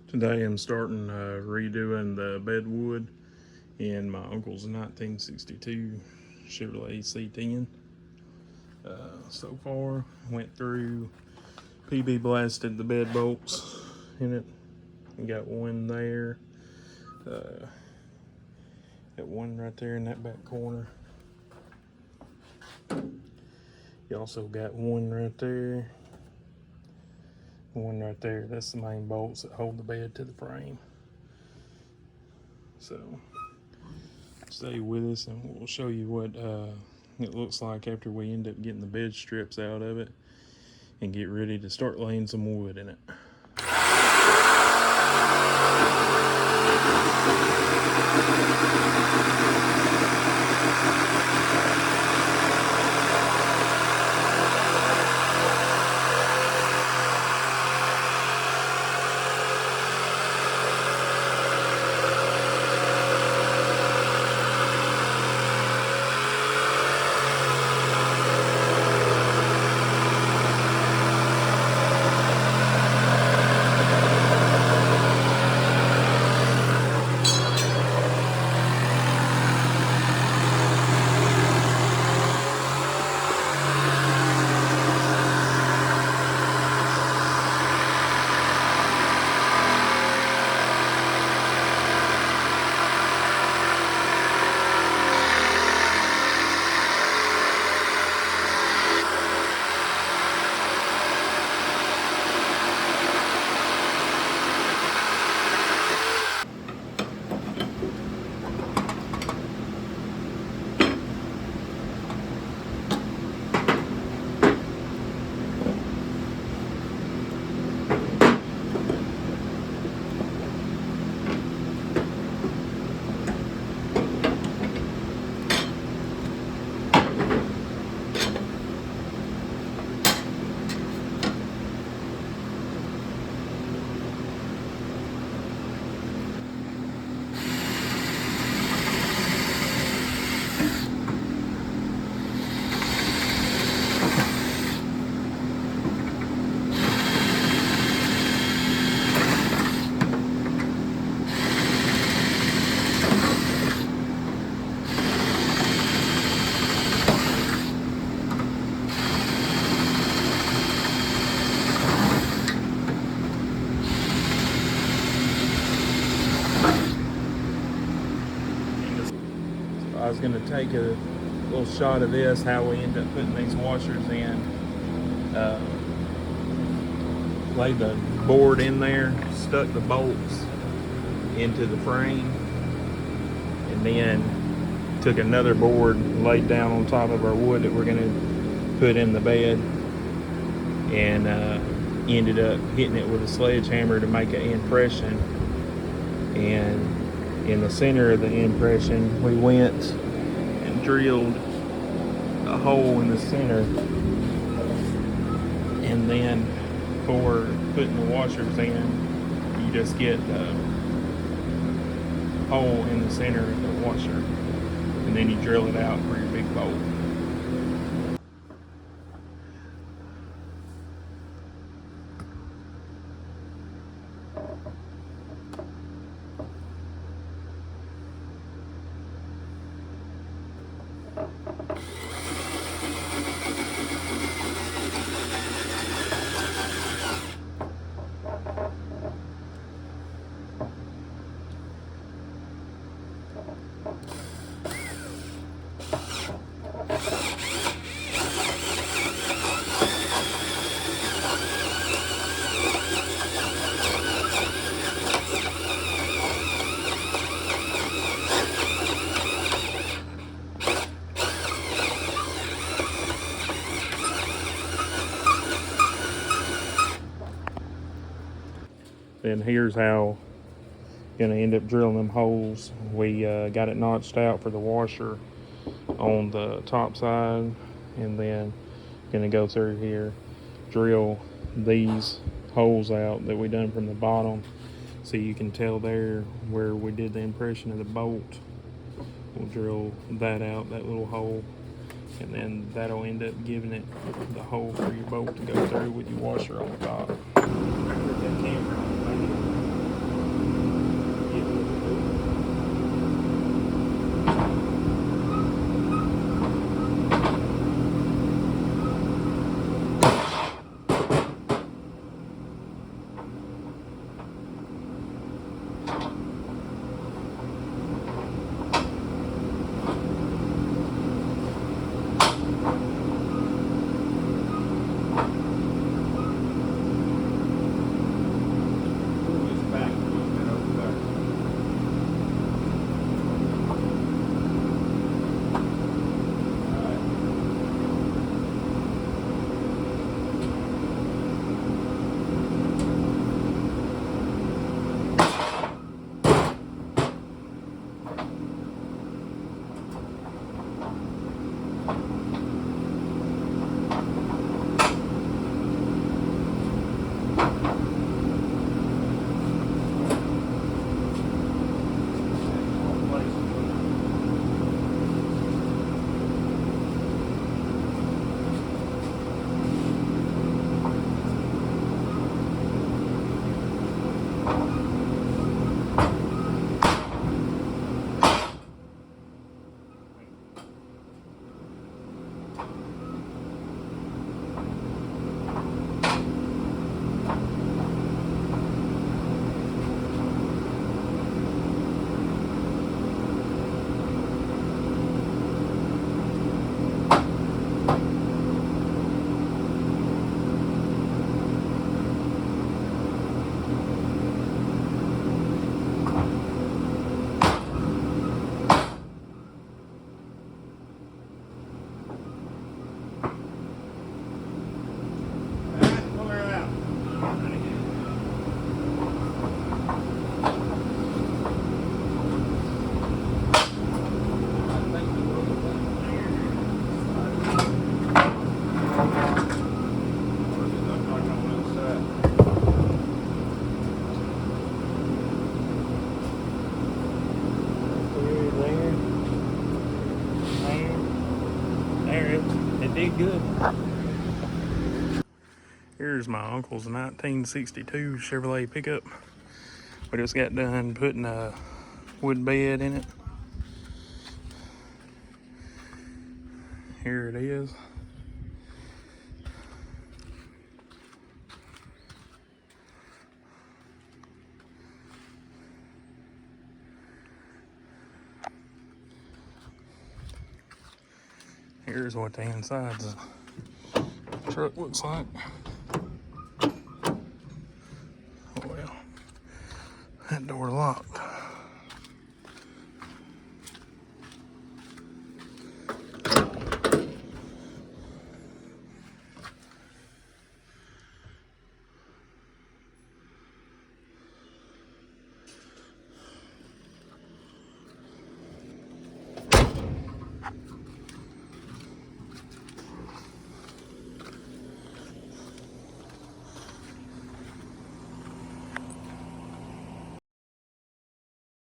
Today I'm starting redoing the bedwood in my uncle's 1962 Chevrolet C10. So far, went through, PB blasted the bed bolts in it. We got one there, got one right there in that back corner. You also got one right there, one right there. That's the main bolts that hold the bed to the frame. So stay with us and we'll show you what it looks like after we end up getting the bed strips out of it and get ready to start laying some wood in it. I was going to take a little shot of this, how we end up putting these washers in. Laid the board in there, stuck the bolts into the frame, and then took another board, laid down on top of our wood that we're going to put in the bed, and ended up hitting it with a sledgehammer to make an impression. And in the center of the impression, we went and drilled a hole in the center, and then for putting the washers in, you just get a hole in the center of the washer, and then you drill it out for your big bolt. Then here's how you're gonna end up drilling them holes. We got it notched out for the washer on the top side, and then gonna go through here, drill these holes out that we done from the bottom, so you can tell there where we did the impression of the bolt. We'll drill that out, that little hole, and then that'll end up giving it the hole for your bolt to go through with your washer on the top. Put that camera on, baby. Here's my uncle's 1962 Chevrolet pickup. We just got done putting a wood bed in it. Here it is. Here's what the inside of the truck looks like. Oh well, that door